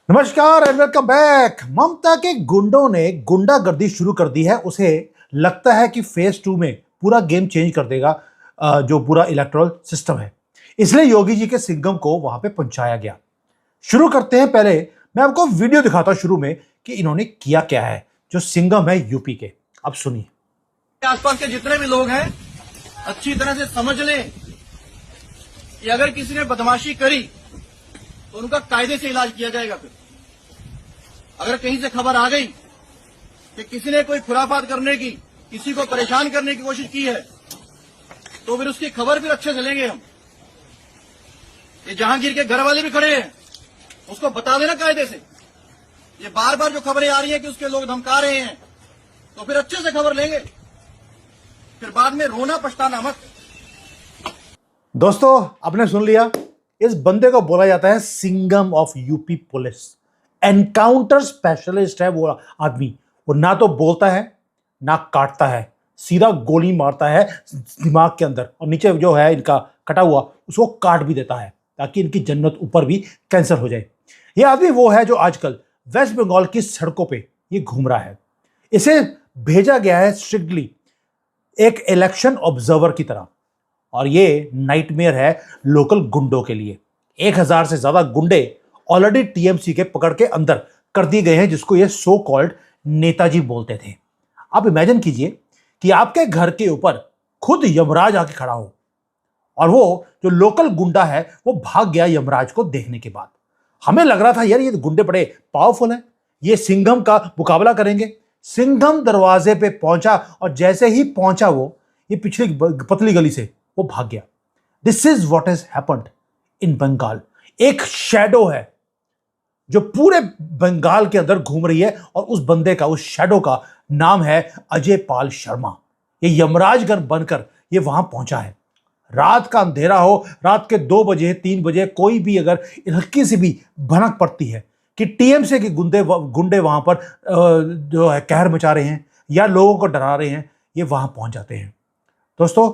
नमस्कार and welcome back. ममता के गुंडों ने गुंडागर्दी शुरू कर दी है। उसे लगता है कि फेज 2 में पूरा गेम चेंज कर देगा जो पूरा इलेक्टोरल सिस्टम है। इसलिए योगी जी के सिंघम को वहां पे पहुंचाया गया। शुरू करते हैं। पहले मैं आपको वीडियो दिखाता हूं शुरू में कि इन्होंने किया क्या है। जो सिंघम है यूपी के, अब सुनिए। आसपास के जितने भी लोग हैं अच्छी तरह से समझ लें कि अगर किसी ने बदमाशी करी तो उनका कायदे से इलाज किया जाएगा। फिर अगर कहीं से खबर आ गई कि किसी ने कोई खुराफात करने की, किसी को परेशान करने की कोशिश की है, तो फिर उसकी खबर फिर अच्छे से लेंगे हम। ये जहांगीर के घर वाले भी खड़े हैं, उसको बता देना कायदे से। ये बार बार जो खबरें आ रही हैं कि उसके लोग धमका रहे हैं, तो फिर अच्छे से खबर लेंगे, फिर बाद में रोना पछताना मत। दोस्तों, आपने सुन लिया। इस बंदे को बोला जाता है Singham of UP police. Encounter specialist है वो आदमी। वो ना तो बोलता है ना काटता है, सीधा गोली मारता है दिमाग के अंदर, और नीचे जो है इनका कटा हुआ उसको काट भी देता है ताकि इनकी जन्नत ऊपर भी कैंसर हो जाए। ये आदमी वो है जो आजकल वेस्ट बंगाल की सड़कों पे ये घूम रहा है। इसे भेजा गया है स्ट्रिक्टली एक इलेक्शन ऑब्जर्वर की तरह, और ये नाइटमेयर है लोकल गुंडों के लिए। 1000 से ज्यादा गुंडे ऑलरेडी टीएमसी के पकड़ के अंदर कर दिए गए हैं, जिसको ये सो कॉल्ड नेताजी बोलते थे। आप इमेजिन कीजिए कि आपके घर के ऊपर खुद यमराज आके खड़ा हो, और वो जो लोकल गुंडा है वो भाग गया यमराज को देखने के बाद। हमें लग रहा था यार ये गुंडे बड़े पावरफुल हैं, ये सिंघम का मुकाबला करेंगे। सिंघम दरवाजे पे पहुंचा, और जैसे ही पहुंचा वो ये पिछली पतली गली से वो भाग गया। This is what has happened in Bengal. एक शैडो है जो पूरे बंगाल के अंदर घूम रही है, और उस बंदे का, उस शैडो का नाम है अजय पाल शर्मा। ये यमराजगण बनकर ये वहां पहुंचा है। रात का अंधेरा हो, रात के 2 बजे 3 बजे कोई भी अगर हल्की सी भी भनक पड़ती है कि टीएमसी के गुंडे वहां पर जो है कहर मचा रहे हैं या लोगों को डरा रहे हैं, ये वहां पहुंच जाते हैं। दोस्तों,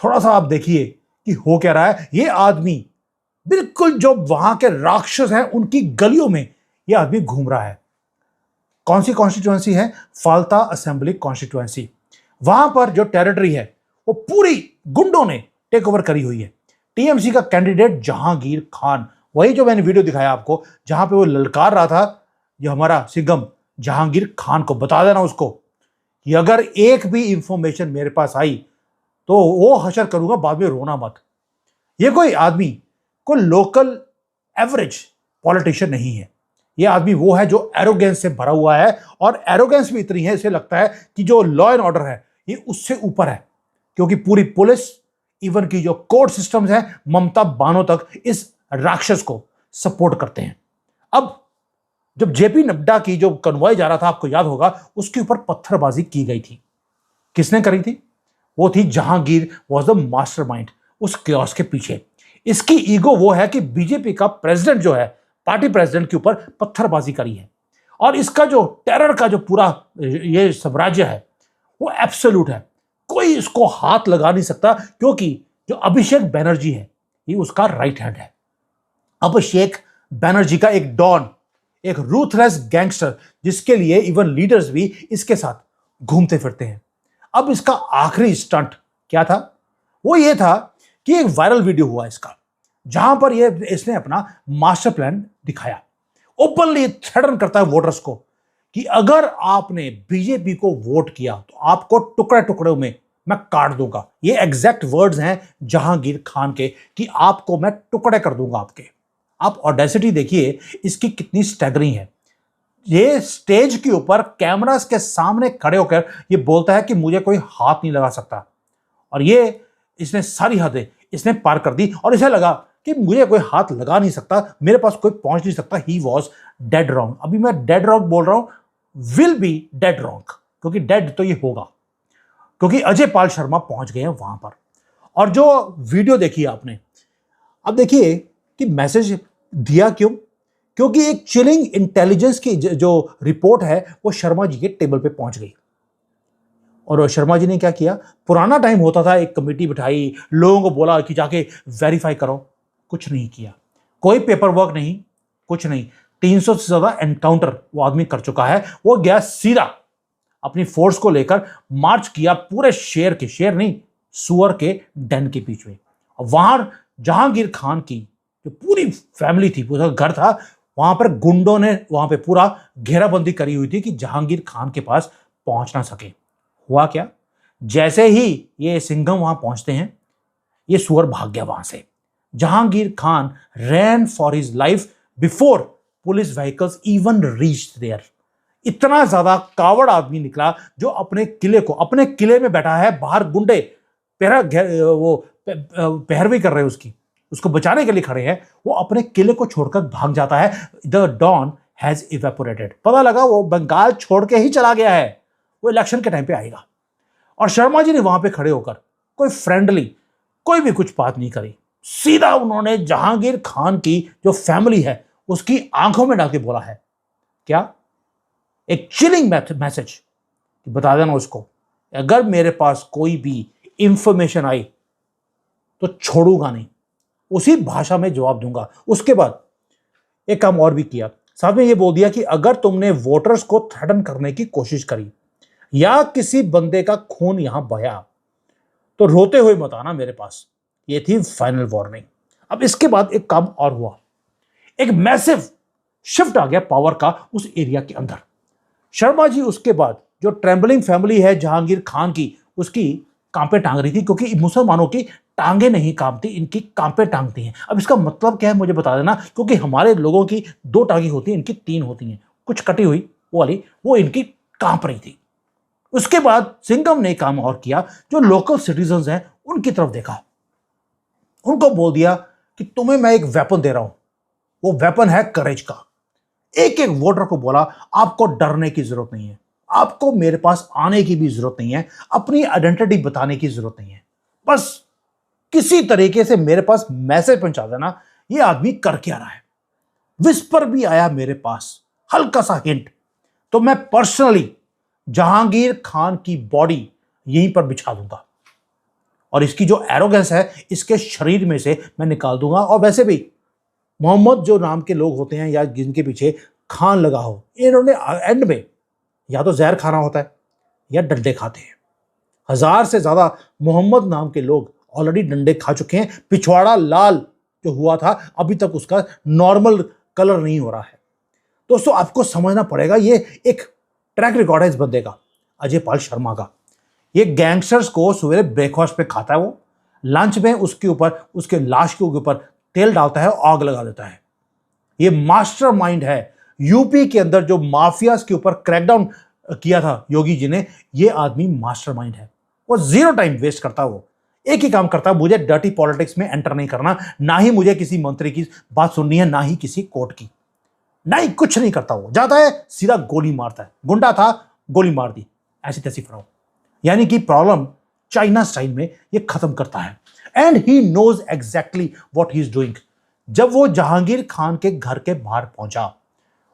थोड़ा सा आप देखिए कि हो क्या रहा है। ये आदमी बिल्कुल जो वहां के राक्षस हैं उनकी गलियों में ये आदमी घूम रहा है। कौन सी कॉन्स्टिट्यूएंसी है? Falta assembly constituency. वहां पर जो टेरिटरी है वो पूरी गुंडों ने टेक ओवर करी हुई है। टीएमसी का कैंडिडेट जहांगीर खान, वही जो मैंने वीडियो दिखाया आपको, जहां पे वो ललकार रहा था जो हमारा सिंघम जहांगीर खान को, बता देना उसको कि अगर एक भी इंफॉर्मेशन मेरे पास आई तो वो हशर करूंगा, बाद में रोना मत। ये कोई आदमी कोई लोकल एवरेज पॉलिटिशियन नहीं है। ये आदमी वो है जो एरोगेंस से भरा हुआ है, और एरोगेंस भी इतनी है इसे लगता है कि जो लॉ एंड ऑर्डर है ये उससे ऊपर है, क्योंकि पूरी पुलिस, इवन की जो कोर्ट सिस्टम्स हैं, ममता बानो तक इस राक्षस को सपोर्ट करते हैं। अब जब जेपी नड्डा की जो कन्वॉय जा रहा था, आपको याद होगा, उसके ऊपर पत्थरबाजी की गई थी। किसने करी थी? वो थी जहांगीर वॉज द मास्टरमाइंड उस केओस के पीछे। इसकी ईगो वो है कि बीजेपी का प्रेसिडेंट जो है, पार्टी प्रेसिडेंट के ऊपर पत्थरबाजी करी है, और इसका जो टेरर का जो पूरा ये साम्राज्य है वो एब्सोल्यूट है। कोई इसको हाथ लगा नहीं सकता, क्योंकि जो अभिषेक बैनर्जी है ये उसका राइट हैंड है। अभिषेक बैनर्जी का एक डॉन, एक रूथलेस गैंगस्टर, जिसके लिए इवन लीडर्स भी इसके साथ घूमते फिरते हैं। अब इसका आखिरी स्टंट क्या था? वो ये था कि एक वायरल वीडियो हुआ इसका, जहां पर इसने अपना मास्टर प्लान दिखाया। ओपनली थ्रेटन करता है वोटर्स को कि अगर आपने बीजेपी को वोट किया तो आपको टुकड़े टुकड़ों में मैं काट दूंगा। ये एग्जैक्ट वर्ड्स हैं जहांगीर खान के कि आपको मैं टुकड़े कर दूंगा आपके। आप ऑडेसिटी देखिए इसकी कितनी स्टैगरिंग है। ये स्टेज के ऊपर कैमरास के सामने खड़े होकर ये बोलता है कि मुझे कोई हाथ नहीं लगा सकता, और ये इसने सारी हदें इसने पार कर दी, और इसे लगा कि मुझे कोई हाथ लगा नहीं सकता, मेरे पास कोई पहुंच नहीं सकता। He was dead wrong. अभी मैं डेड रॉन्ग बोल रहा हूं, विल बी डेड रॉन्ग, क्योंकि डेड तो ये होगा, क्योंकि अजय पाल शर्मा पहुंच गए हैं वहां पर। और जो वीडियो देखी आपने, अब देखिए कि मैसेज दिया क्यों? क्योंकि एक चिलिंग इंटेलिजेंस की जो रिपोर्ट है वो शर्मा जी के टेबल पे पहुंच गई, और शर्मा जी ने क्या किया? पुराना टाइम होता था, एक कमेटी बिठाई, लोगों को बोला कि जाके वेरीफाई करो, कुछ नहीं किया। कोई पेपर वर्क नहीं, कुछ नहीं। 300 से ज्यादा एनकाउंटर वो आदमी कर चुका है। वो गया सीधा अपनी फोर्स को लेकर मार्च किया पूरे शेर नहीं, सुअर के डन के बीच में। वहां जहांगीर खान की जो पूरी फैमिली थी, पूरा घर था, वहां पर गुंडों ने वहां पे पूरा घेराबंदी करी हुई थी कि जहांगीर खान के पास पहुंच ना सके। हुआ क्या, जैसे ही ये सिंघम वहां पहुंचते हैं, ये सुअर भाग गया वहां से। Jahangir Khan ran for his life before police vehicles even reached there. इतना ज्यादा कावड़ आदमी निकला जो अपने किले में बैठा है, बाहर गुंडे पैरवी कर रहे हैं, उसको बचाने के लिए खड़े हैं, वो अपने किले को छोड़कर भाग जाता है। The don has evaporated. पता लगा वो बंगाल छोड़ के ही चला गया है, वो इलेक्शन के टाइम पे आएगा। और शर्मा जी ने वहां पे खड़े होकर कोई फ्रेंडली कोई भी कुछ बात नहीं करी, सीधा उन्होंने जहांगीर खान की जो फैमिली है उसकी आंखों में डाल के बोला है क्या, एक चिलिंग मैसेज, बता देना उसको अगर मेरे पास कोई भी इंफॉर्मेशन आई तो छोड़ूंगा नहीं, उसी भाषा में जवाब दूंगा। उसके बाद एक काम और भी किया, साथ में ये बोल दिया कि अगर तुमने वोटर्स को थ्रेटन करने की कोशिश करी या किसी बंदे का खून यहां बहा तो रोते हुए मत आना मेरे पास। ये थी फाइनल वार्निंग। अब इसके बाद एक काम और हुआ, एक मैसिव शिफ्ट आ गया पावर का उस एरिया के अंदर। शर्मा जी उसके बाद जो ट्रेम्बलिंग फैमिली है जहांगीर खान की, उसकी कांपे टांग रही थी, क्योंकि मुसलमानों की टांगे नहीं कांपती, इनकी कांपे टांगती हैं। अब इसका मतलब क्या है मुझे बता देना, क्योंकि हमारे लोगों की 2 टांगे होती हैं, इनकी 3 होती हैं, कुछ कटी हुई वो वाली, वो इनकी कांप रही थी। उसके बाद सिंघम ने काम और किया, जो लोकल सिटीजन्स हैं उनकी तरफ देखा, उनको बोल दिया कि तुम्हें मैं एक वेपन दे रहा हूं, वो वेपन है करेज का। एक एक वोटर को बोला आपको डरने की जरूरत नहीं है, आपको मेरे पास आने की भी जरूरत नहीं है, अपनी आइडेंटिटी बताने की जरूरत नहीं है, बस किसी तरीके से मेरे पास मैसेज पहुंचा देना ये आदमी कर क्या रहा है। विस्पर भी आया मेरे पास, हल्का सा हिंट, तो मैं पर्सनली जहांगीर खान की बॉडी यहीं पर बिछा दूंगा और इसकी जो एरोगेंस है इसके शरीर में से मैं निकाल दूंगा। और वैसे भी मोहम्मद जो नाम के लोग होते हैं या जिनके पीछे खान लगा हो, इन्होंने एंड में या तो जहर खाना होता है या डंडे खाते हैं। 1000 से ज्यादा मोहम्मद नाम के लोग ऑलरेडी डंडे खा चुके हैं। पिछवाड़ा लाल जो हुआ था अभी तक उसका नॉर्मल कलर नहीं हो रहा है। दोस्तों आपको समझना पड़ेगा, ये एक ट्रैक रिकॉर्ड है इस बंदे का, अजय पाल शर्मा का। ये गैंगस्टर्स को सवेरे ब्रेकफास्ट पे खाता है, वो लंच में उसके ऊपर, उसके लाश के ऊपर तेल डालता है, आग लगा देता है। ये मास्टरमाइंड है। यूपी के अंदर जो माफियाज के ऊपर क्रैकडाउन किया था योगी जी ने, ये आदमी मास्टरमाइंड है। वो 0 टाइम वेस्ट करता है, वो एक ही काम करता है, मुझे डर्टी पॉलिटिक्स में एंटर नहीं करना, ना ही मुझे किसी मंत्री की बात सुननी है, ना ही किसी कोर्ट की, नहीं, कुछ नहीं करता। वो जाता है सीधा गोली मारता है, गुंडा था गोली मार दी, ऐसी तैसी फराओ। यानी कि प्रॉब्लम चाइना स्टाइल में ये खत्म करता है। And he knows exactly what he is doing. जब वो जहांगीर खान के घर के बाहर पहुंचा,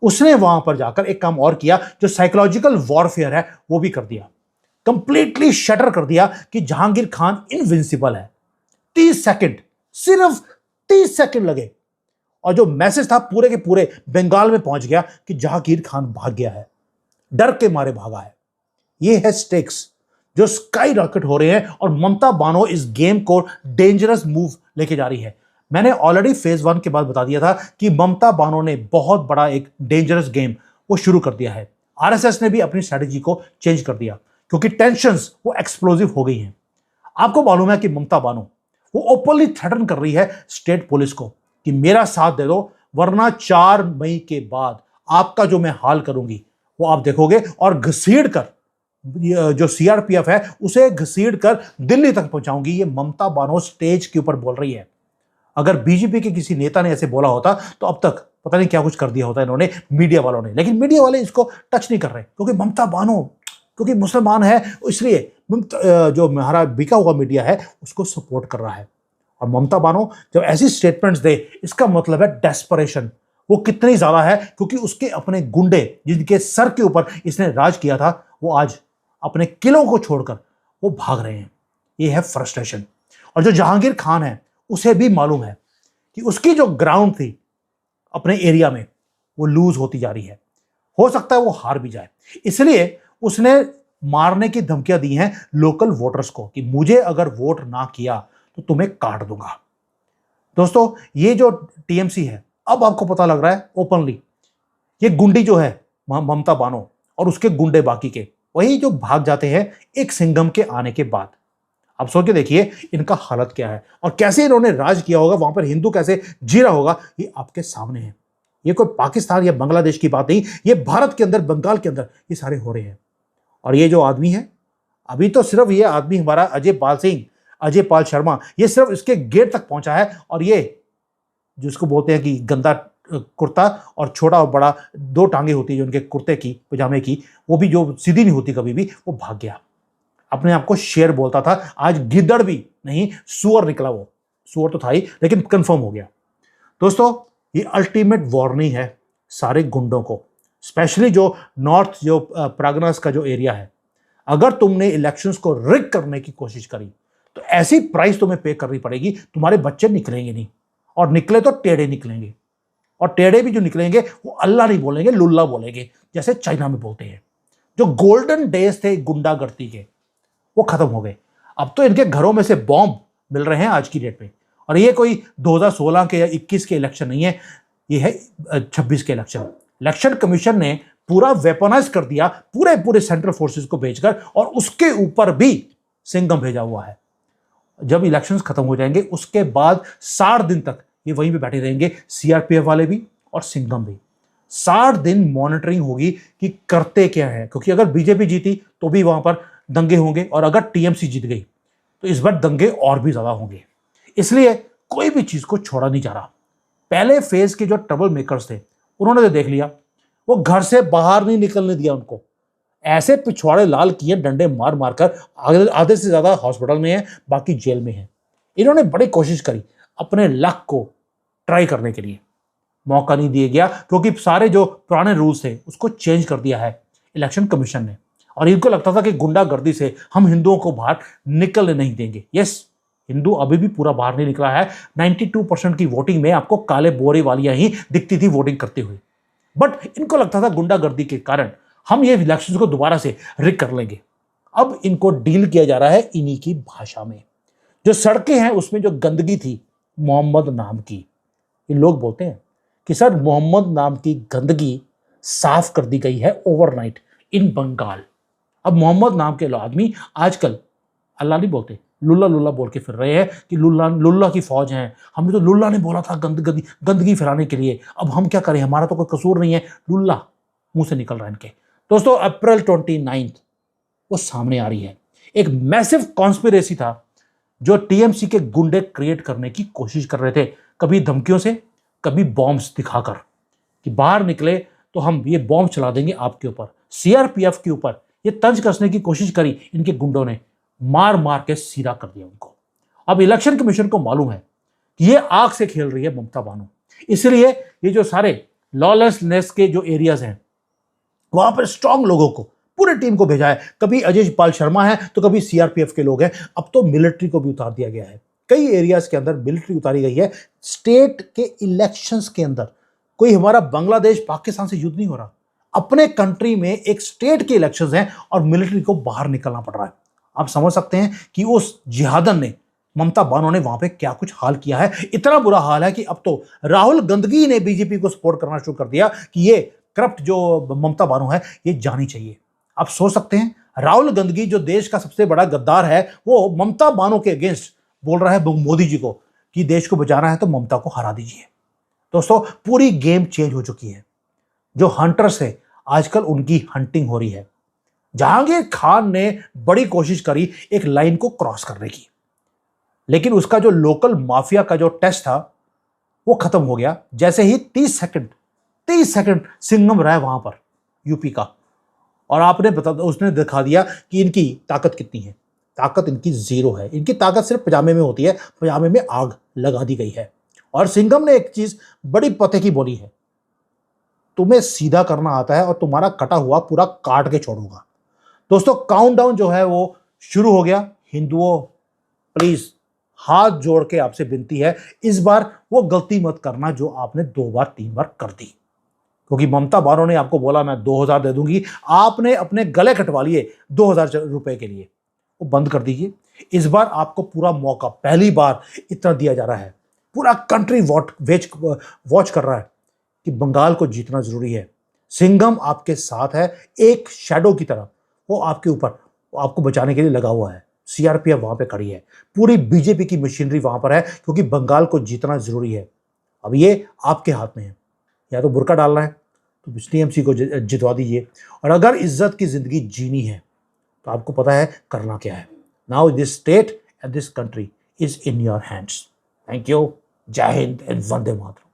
उसने वहां पर जाकर एक काम और किया, जो साइकोलॉजिकल वॉरफेयर है वो भी कर दिया, कंप्लीटली शटर कर दिया कि जहांगीर खान इनविंसिबल है। 30 सेकंड, सिर्फ 30 सेकंड लगे और जो मैसेज था पूरे के पूरे बंगाल में पहुंच गया कि जहांगीर खान भाग गया है, डर के मारे भागा है। ये है स्टेक्स जो स्काई रॉकेट हो रहे हैं और ममता बानो इस गेम को डेंजरस मूव लेके जा रही है। मैंने ऑलरेडी फेज 1 के बाद बता दिया था कि ममता बानो ने बहुत बड़ा एक डेंजरस गेम वो शुरू कर दिया है। आरएसएस ने भी अपनी स्ट्रेटेजी को चेंज कर दिया क्योंकि टेंशंस वो एक्सप्लोजिव हो गई हैं। आपको मालूम है कि ममता बानो वो ओपनली थ्रेटन कर रही है स्टेट पुलिस को कि मेरा साथ दे दो, वरना 4 मई के बाद आपका जो मैं हाल करूंगी वो आप देखोगे। और घसीड़ कर जो सीआरपीएफ है उसे घसीड़ कर दिल्ली तक पहुंचाऊंगी, ये ममता बानो स्टेज के ऊपर बोल रही है। अगर बीजेपी के किसी नेता ने ऐसे बोला होता तो अब तक पता नहीं क्या कुछ कर दिया होता इन्होंने, मीडिया वालों ने। लेकिन मीडिया वाले इसको टच नहीं कर रहे क्योंकि ममता बानो क्योंकि मुसलमान है, इसलिए जो हमारा बिका हुआ मीडिया है उसको सपोर्ट कर रहा है। और ममता बानो जब ऐसी स्टेटमेंट्स दे, इसका मतलब है डेस्परेशन वो कितनी ज्यादा है, क्योंकि उसके अपने गुंडे जिनके सर के ऊपर इसने राज किया था वो आज अपने किलों को छोड़कर वो भाग रहे हैं। ये है फ्रस्ट्रेशन। और जो जहांगीर खान है उसे भी मालूम है कि उसकी जो ग्राउंड थी अपने एरिया में वो लूज होती जा रही है, हो सकता है वो हार भी जाए। इसलिए उसने मारने की धमकियां दी हैं लोकल वोटर्स को कि मुझे अगर वोट ना किया तो तुम्हें काट दूंगा। दोस्तों, ये जो टीएमसी है, अब आपको पता लग रहा है ओपनली, ये गुंडी जो है ममता बानो और उसके गुंडे बाकी के, वही जो भाग जाते हैं एक सिंघम के आने के बाद। अब सोच के देखिए इनका हालत क्या है और कैसे इन्होंने राज किया होगा, वहां पर हिंदू कैसे जी रहा होगा, ये आपके सामने है। ये कोई पाकिस्तान या बांग्लादेश की बात नहीं, ये भारत के अंदर, बंगाल के अंदर ये सारे हो रहे हैं। और ये जो आदमी है, अभी तो सिर्फ ये आदमी हमारा अजय पाल शर्मा, ये सिर्फ इसके गेट तक पहुंचा है। और ये जिसको बोलते हैं कि गंदा कुर्ता और छोटा और बड़ा दो टांगे होती है जो उनके कुर्ते की, पजामे की, वो भी जो सीधी नहीं होती कभी भी, वो भाग गया। अपने आप को शेर बोलता था, आज गिद्दड़ भी नहीं, सुअर निकला। वो सुअर तो था ही, लेकिन कंफर्म हो गया। दोस्तों, ये अल्टीमेट वार्निंग है सारे गुंडों को, स्पेशली जो नॉर्थ, जो प्रागनास का जो एरिया है। अगर तुमने इलेक्शंस को रिग करने की कोशिश करी तो ऐसी प्राइस तुम्हें पे करनी पड़ेगी, तुम्हारे बच्चे निकलेंगे नहीं, और निकले तो टेढ़े निकलेंगे। और टेढ़े भी जो निकलेंगे वो अल्लाह नहीं बोलेंगे, लुल्ला बोलेंगे, जैसे चाइना में बोलते हैं। जो गोल्डन डेज थे गुंडागर्दी के, वो खत्म हो गए। अब तो इनके घरों में से बॉम्ब मिल रहे हैं आज की डेट में। और ये कोई 2016 के या 21 के इलेक्शन नहीं है, ये है 26 के इलेक्शन। इलेक्शन कमीशन ने पूरा वेपनाइज कर दिया, पूरे सेंट्रल फोर्सेस को भेजकर, और उसके ऊपर भी सिंघम भेजा हुआ है। जब इलेक्शंस खत्म हो जाएंगे उसके बाद 60 दिन तक ये वहीं पे बैठे रहेंगे, सीआरपीएफ वाले भी और सिंघम भी। 60 दिन मॉनिटरिंग होगी कि करते क्या है, क्योंकि अगर बीजेपी जीती तो भी वहां पर दंगे होंगे, और अगर टीएमसी जीत गई तो इस बार दंगे और भी ज्यादा होंगे। इसलिए कोई भी चीज को छोड़ा नहीं जा रहा। पहले फेज के जो ट्रबल मेकर्स थे, उन्होंने तो देख लिया, वो घर से बाहर नहीं निकलने दिया उनको। ऐसे पिछवाड़े लाल किए डंडे मार मारकर, आधे से ज्यादा हॉस्पिटल में है, बाकी जेल में है। इन्होंने बड़ी कोशिश करी अपने लक को ट्राई करने के लिए, मौका नहीं दिया गया, क्योंकि सारे जो पुराने रूल्स थे उसको चेंज कर दिया है इलेक्शन कमीशन ने। और इनको लगता था कि गुंडागर्दी से हम हिंदुओं को बाहर निकलने नहीं देंगे। यस, हिंदू अभी भी पूरा बाहर नहीं निकला है। 92% की वोटिंग में आपको काले बोरे वालियां ही दिखती थी वोटिंग करते हुए। बट इनको लगता था गुंडागर्दी के कारण हम ये इलेक्शन को दोबारा से रिग कर लेंगे। अब इनको डील किया जा रहा है इन्हीं की भाषा में। जो सड़कें हैं उसमें जो गंदगी थी मोहम्मद नाम की, इन लोग बोलते हैं कि सर मोहम्मद नाम की गंदगी साफ कर दी गई है ओवरनाइट इन बंगाल। अब मोहम्मद नाम के आदमी आजकल अल्लाह नहीं बोलते, लुल्ला लुल्ला बोल के फिर रहे हैं कि लुल्ला की फौज है। हमने तो लुल्ला ने बोला था गंदगी फैलाने के लिए, अब हम क्या करें, हमारा तो कोई कसूर नहीं है, लुल्ला मुंह से निकल रहा है इनके। दोस्तों, अप्रैल 29 वो सामने आ रही है। एक मैसिव कॉन्स्पिरेसी था जो टीएमसी के गुंडे क्रिएट करने की कोशिश कर रहे थे, कभी धमकियों से, कभी बॉम्ब्स दिखाकर कि बाहर निकले तो हम ये बॉम्ब चला देंगे आपके ऊपर। सीआरपीएफ के ऊपर ये तंज कसने की कोशिश करी इनके गुंडों ने, मार मार के सीधा कर दिया उनको। अब इलेक्शन कमीशन को मालूम है कि ये आग से खेल रही है ममता बानो, इसलिए ये जो सारे लॉलेसनेस के जो एरियाज हैं वहां पर स्ट्रांग लोगों को, पूरी टीम को भेजा है। कभी अजय पाल शर्मा है तो कभी सीआरपीएफ के लोग हैं। अब तो मिलिट्री को भी उतार दिया गया है, कई एरियाज के अंदर मिलिट्री उतारी गई है। स्टेट के इलेक्शंस के अंदर कोई हमारा बांग्लादेश पाकिस्तान से युद्ध नहीं हो रहा, अपने कंट्री में एक स्टेट के इलेक्शंस हैं और मिलिट्री को बाहर निकलना पड़ रहा है। आप समझ सकते हैं कि उस जिहादन ने, ममता बानो ने वहां पे क्या कुछ हाल किया है। इतना बुरा हाल है कि अब तो राहुल गंदगी ने बीजेपी को सपोर्ट करना शुरू कर दिया कि ये करप्ट जो ममता बानो है ये जानी चाहिए। आप सोच सकते हैं, राहुल गंदगी जो देश का सबसे बड़ा गद्दार है, वो ममता बानो के अगेंस्ट बोल रहा है मोदी जी को कि देश को बचाना है तो ममता को हरा दीजिए। दोस्तों, पूरी गेम चेंज हो चुकी है। जो हंटर्स है आजकल उनकी हंटिंग हो रही है। जहांगीर खान ने बड़ी कोशिश करी एक लाइन को क्रॉस करने की, लेकिन उसका जो लोकल माफिया का जो टेस्ट था वो खत्म हो गया जैसे ही 30 सेकंड सिंघम रहा वहां पर यूपी का, और उसने दिखा दिया कि इनकी ताकत कितनी है। ताकत इनकी जीरो है। इनकी ताकत सिर्फ पजामे में होती है, पजामे में आग लगा दी गई है। और सिंघम ने एक चीज बड़ी पते की बोली है, तुम्हें सीधा करना आता है और तुम्हारा कटा हुआ पूरा काट के छोड़ूंगा। दोस्तों, काउंटडाउन जो है वो शुरू हो गया। हिंदुओं, प्लीज हाथ जोड़ के आपसे विनती है, इस बार वो गलती मत करना जो आपने 2 बार 3 बार कर दी, क्योंकि ममता बानो ने आपको बोला मैं 2000 दे दूंगी, आपने अपने गले कटवा लिए 2000 रुपए के लिए, वो बंद कर दीजिए। इस बार आपको पूरा मौका, पहली बार इतना दिया जा रहा है, पूरा कंट्री वॉच कर रहा है कि बंगाल को जीतना जरूरी है। सिंघम आपके साथ है, एक शैडो की तरह वो आपके ऊपर, आपको बचाने के लिए लगा हुआ है। सीआरपीएफ वहां पे खड़ी है, पूरी बीजेपी की मशीनरी वहां पर है, क्योंकि बंगाल को जीतना जरूरी है। अब ये आपके हाथ में है, या तो बुर्का डालना है तो टीएमसी को जितवा दीजिए, और अगर इज्जत की जिंदगी जीनी है तो आपको पता है करना क्या है। Now this state and this country is in your hands. Thank you. जय हिंद एंड वंदे मातरम।